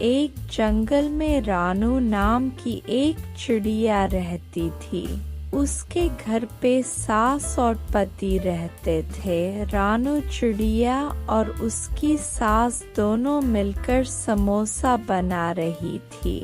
एक जंगल में रानू नाम की एक चिड़िया रहती थी। उसके घर पे सास और पति रहते थे। रानू चिड़िया और उसकी सास दोनों मिलकर समोसा बना रही थी।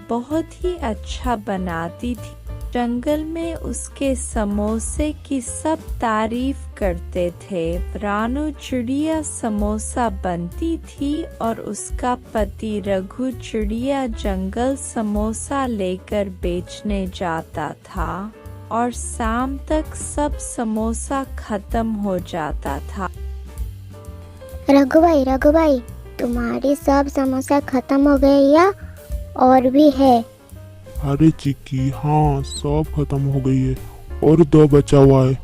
बहुत ही अच्छा बनाती थी। जंगल में उसके समोसे की सब तारीफ करते थे। रानू चिड़िया समोसा बनती थी और उसका पति रघु चिड़िया जंगल समोसा लेकर बेचने जाता था और शाम तक सब समोसा खत्म हो जाता था। रघु भाई, तुम्हारी सब समोसा खत्म हो गए या और भी है? अरे चिक्की, हाँ सब खत्म हो गई है और 2 बचा हुआ है।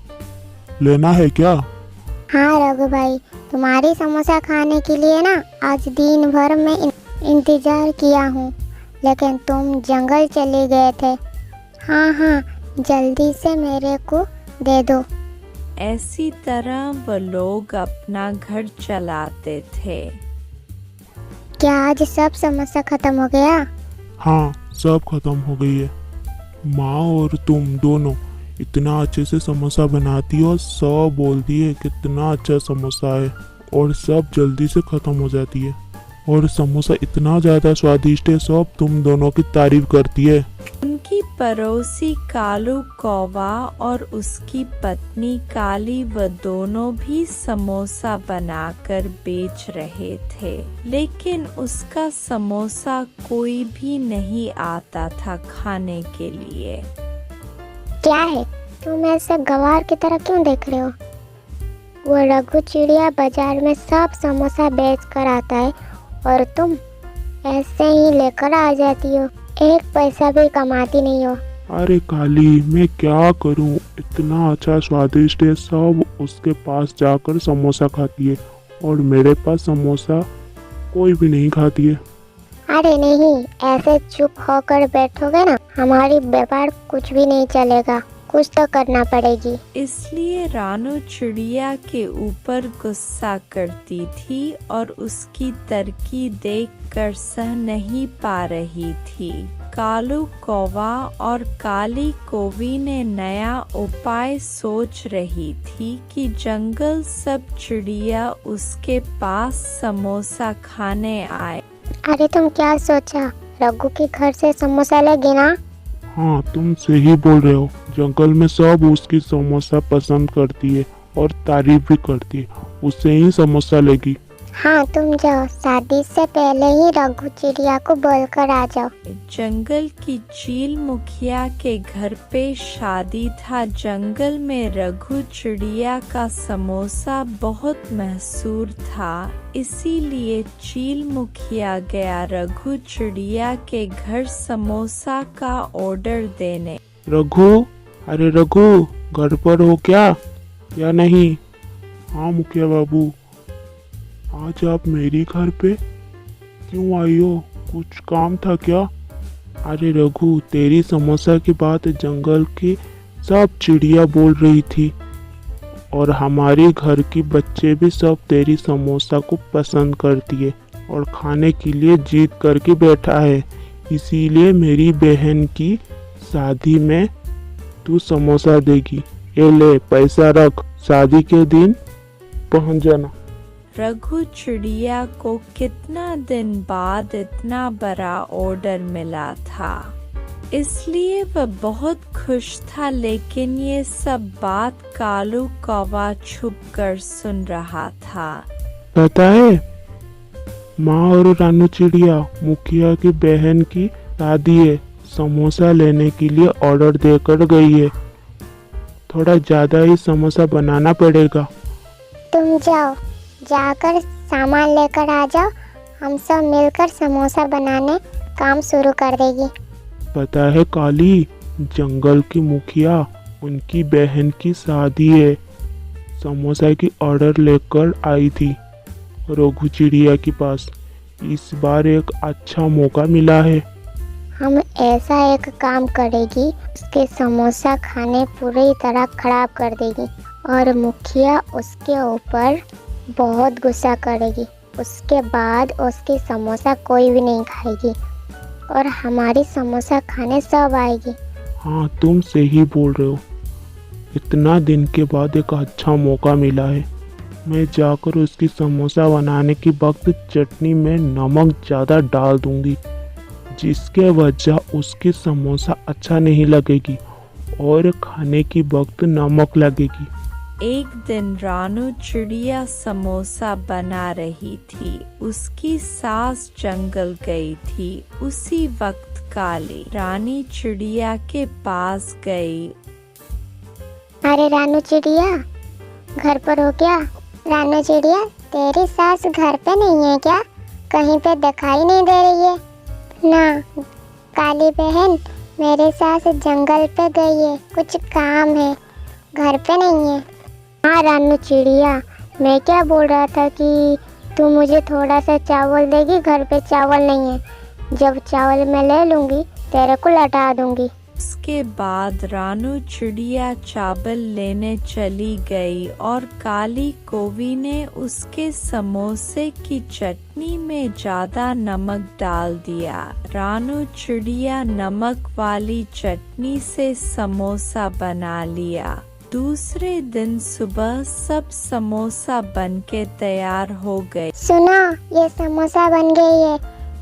लेना है क्या? हाँ रघु भाई, तुम्हारी समोसा खाने के लिए ना आज दिन भर में इंतजार किया हूँ, लेकिन तुम जंगल चले गए थे। हाँ, जल्दी से मेरे को दे दो। ऐसी तरह वो लोग अपना घर चलाते थे। क्या आज सब समोसा खत्म हो गया? हाँ सब खत्म हो गई है। माँ और तुम दोनों इतना अच्छे से समोसा बनाती हो, सब बोलती है कितना अच्छा समोसा है और सब जल्दी से खत्म हो जाती है। और समोसा इतना ज़्यादा स्वादिष्ट है, सब तुम दोनों की तारीफ करती है। उनकी पड़ोसी कालू कौवा और उसकी पत्नी काली वो दोनों भी समोसा बनाकर बेच रहे थे, लेकिन उसका समोसा कोई भी नहीं आता था खाने के लिए। क्या है, तुम ऐसे गवार की तरह क्यों देख रहे हो? वो रघु चिड़िया बाजार में सब समोसा बेच कर आता है और तुम ऐसे ही लेकर आ जाती हो, एक पैसा भी कमाती नहीं हो। अरे काली, मैं क्या करूं, इतना अच्छा स्वादिष्ट है, सब उसके पास जाकर समोसा खाती है और मेरे पास समोसा कोई भी नहीं खाती है। अरे नहीं, ऐसे चुप होकर बैठोगे ना, हमारी व्यापार कुछ भी नहीं चलेगा, कुछ तो करना पड़ेगी। इसलिए रानू चिड़िया के ऊपर गुस्सा करती थी और उसकी तरक्की देखकर सह नहीं पा रही थी। कालू कौवा और काली कौवी ने नया उपाय सोच रही थी कि जंगल सब चिड़िया उसके पास समोसा खाने आए। अरे तुम क्या सोचा, रघु के घर से समोसा लेगी ना? हाँ तुम सही बोल रहे हो, जंगल में सब उसकी समोसा पसंद करती है और तारीफ भी करती है, उससे ही समोसा लेगी। हाँ तुम जाओ, शादी से पहले ही रघु चिड़िया को बोलकर आ जाओ। जंगल की चील मुखिया के घर पे शादी था। जंगल में रघु चिड़िया का समोसा बहुत मशहूर था, इसीलिए चील मुखिया गया रघु चिड़िया के घर समोसा का ऑर्डर देने। रघु, अरे रघु, घर पर हो क्या या नहीं? हाँ मुखिया बाबू, आज आप मेरी घर पे क्यों आई हो, कुछ काम था क्या? अरे रघु, तेरी समोसा की बात जंगल की सब चिड़िया बोल रही थी और हमारे घर की बच्चे भी सब तेरी समोसा को पसंद करती है और खाने के लिए जिद करके बैठा है, इसीलिए मेरी बहन की शादी में तू समोसा देगी। ये ले पैसा रख, शादी के दिन पहुंच जाना। रघु चिड़िया को कितना दिन बाद इतना बड़ा ऑर्डर मिला था, इसलिए वह बहुत खुश था। लेकिन ये सब बात कालू कौवा छुपकर सुन रहा था। पता है, माँ और रानू चिड़िया मुखिया की बहन की शादी है, समोसा लेने के लिए ऑर्डर देकर गई है। थोड़ा ज्यादा ही समोसा बनाना पड़ेगा। तुम जाओ, जाकर सामान लेकर आ जाओ, हम सब मिलकर समोसा बनाने काम शुरू कर देगी। पता है काली, जंगल की मुखिया उनकी बहन की शादी है, समोसा की ऑर्डर लेकर आई थी रघु चिड़िया के पास। इस बार एक अच्छा मौका मिला है। हम ऐसा एक काम करेगी, उसके समोसा खाने पूरी तरह खराब कर देगी और मुखिया उसके ऊपर बहुत गुस्सा करेगी उसके बाद उसकी समोसा कोई भी नहीं खाएगी और हमारी समोसा खाने सब आएगी। हाँ, तुम सही बोल रहे हो। इतना दिन के बाद एक अच्छा मौका मिला है। मैं जाकर उसकी समोसा बनाने की वक्त चटनी में नमक ज़्यादा डाल दूंगी, जिसके वजह उसकी समोसा अच्छा नहीं लगेगी और खाने की वक्त नमक लगेगी। एक दिन रानू चिड़िया समोसा बना रही थी। उसकी सास जंगल गई थी। उसी वक्त काली रानी चिड़िया के पास गई। अरे रानू चिड़िया, घर पर हो क्या? रानू चिड़िया, तेरी सास घर पे नहीं है क्या? कहीं पे दिखाई नहीं दे रही है ना। काली बहन, मेरी सास जंगल पे गई है, कुछ काम है, घर पे नहीं है। हाँ रानू चिड़िया, मैं क्या बोल रहा था कि तू मुझे थोड़ा सा चावल देगी, घर पे चावल नहीं है। जब चावल मैं ले लूँगी तेरे को लौटा दूँगी। उसके बाद रानू चिड़िया चावल लेने चली गई और काली कौवी ने उसके समोसे की चटनी में ज्यादा नमक डाल दिया। रानू चिड़िया नमक वाली चटनी से समोसा बना लिया। दूसरे दिन सुबह सब समोसा बनके तैयार हो गए। सुनो, ये समोसा बन गई है।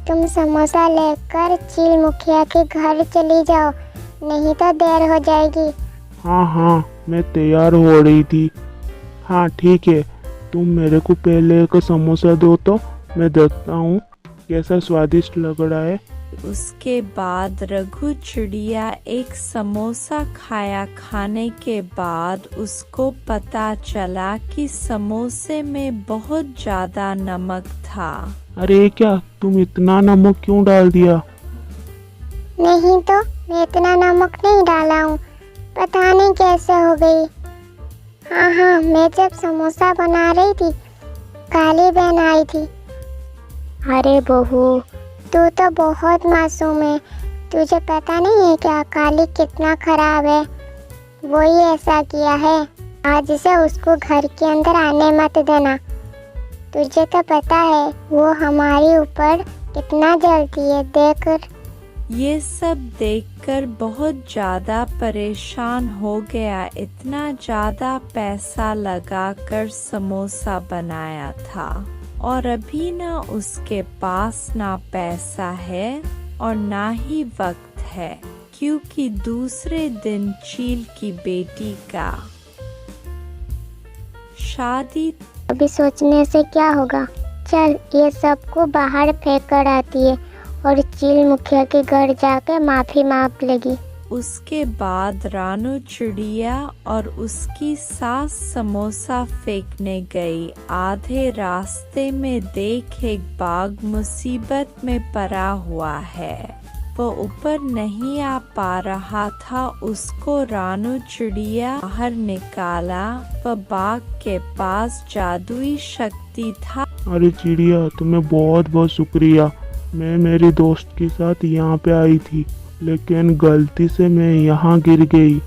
तुम समोसा लेकर चील मुखिया के घर चली जाओ, नहीं तो देर हो जाएगी। हाँ हाँ, मैं तैयार हो रही थी। हाँ ठीक है, तुम मेरे को पहले एक समोसा दो तो मैं देखता हूँ कैसा स्वादिष्ट लग रहा है। उसके बाद रघु चिड़िया एक समोसा खाया। खाने के बाद उसको पता चला कि समोसे में बहुत ज्यादा नमक था। अरे क्या, तुम इतना नमक क्यों डाल दिया? नहीं तो, मैं इतना नमक नहीं डाला हूँ, पता नहीं कैसे हो गई। हाँ, मैं जब समोसा बना रही थी, काली बहन आई थी। अरे बहू, तू तो बहुत मासूम है, तुझे पता नहीं है क्या काली कितना खराब है। वो ही ऐसा किया है। आज से उसको घर के अंदर आने मत देना। तुझे तो पता है वो हमारे ऊपर कितना जलती है। देख, ये सब देखकर बहुत ज्यादा परेशान हो गया। इतना ज्यादा पैसा लगाकर समोसा बनाया था और अभी ना उसके पास ना पैसा है और ना ही वक्त है, क्योंकि दूसरे दिन चील की बेटी का शादी। अभी सोचने से क्या होगा, चल ये सबको बाहर फेंक कर आती है और चील मुखिया के घर जाके माफी मांग लेगी। उसके बाद रानू चिड़िया और उसकी सास समोसा फेंकने गई। आधे रास्ते में देख एक बाघ मुसीबत में पड़ा हुआ है। वो ऊपर नहीं आ पा रहा था। उसको रानू चिड़िया बाहर निकाला। वह बाघ के पास जादुई शक्ति था। अरे चिड़िया, तुम्हें बहुत बहुत शुक्रिया। मैं मेरी दोस्त के साथ यहाँ पे आई थी, लेकिन गलती से मैं यहाँ गिर गई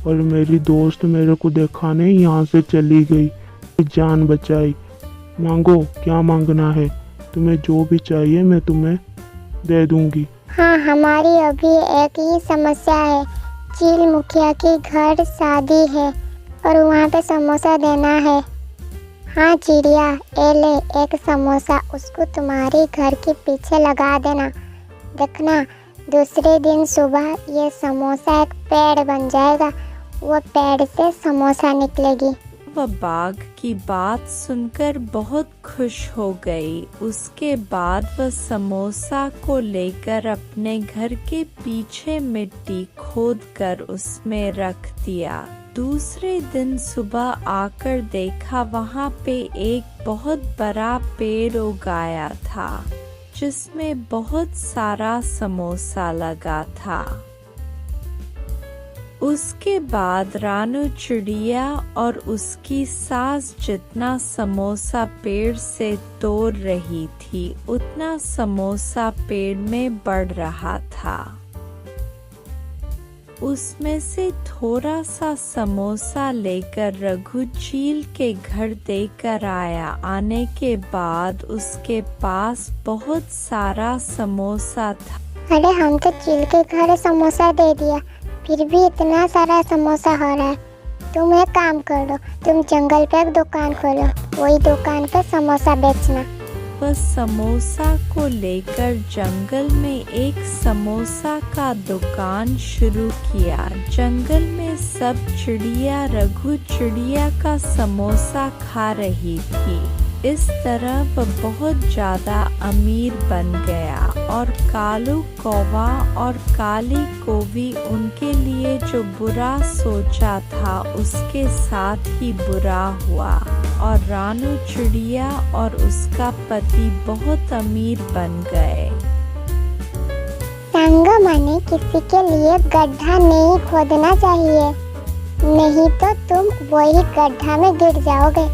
और मेरी दोस्त मेरे को दिखाने यहाँ से चली गई। जान बचाई। मांगो, क्या मांगना है? तुम्हें जो भी चाहिए मैं तुम्हें दे दूंगी। हाँ, हमारी अभी एक ही समस्या है। चील मुखिया के घर शादी है और वहाँ पे समोसा देना है। हाँ चिड़िया, ए ले एक समोसा, उसको तुम्हारे घर के पीछे लगा देना। देखना, दूसरे दिन सुबह ये समोसा एक पेड़ बन जाएगा। वो पेड़ से समोसा निकलेगी। वह बाघ की बात सुनकर बहुत खुश हो गई। उसके बाद वह समोसा को लेकर अपने घर के पीछे मिट्टी खोदकर उसमें रख दिया। दूसरे दिन सुबह आकर देखा वहाँ पे एक बहुत बड़ा पेड़ उगाया था, जिसमें बहुत सारा समोसा लगा था। उसके बाद रानू चिड़िया और उसकी सास जितना समोसा पेड़ से तोड़ रही थी, उतना समोसा पेड़ में बढ़ रहा था। उसमें से थोड़ा सा समोसा लेकर रघु चील के घर देकर आया। आने के बाद उसके पास बहुत सारा समोसा था। अरे हम तो चील के घर समोसा दे दिया, फिर भी इतना सारा समोसा हो रहा है। तुम एक काम करो, तुम जंगल पे एक दुकान खोलो, वही दुकान पे समोसा बेचना। वह समोसा को लेकर जंगल में एक समोसा का दुकान शुरू किया। जंगल में सब चिड़िया रघु चिड़िया का समोसा खा रही थी। इस तरह वह बहुत ज़्यादा अमीर बन गया और कालू कौवा और काली कौवी उनके लिए जो बुरा सोचा था उसके साथ ही बुरा हुआ और रानू चिड़िया और उसका पति बहुत अमीर बन गए। संगमने किसी के लिए गड्ढा नहीं खोदना चाहिए, नहीं तो तुम वही गड्ढा में गिर जाओगे।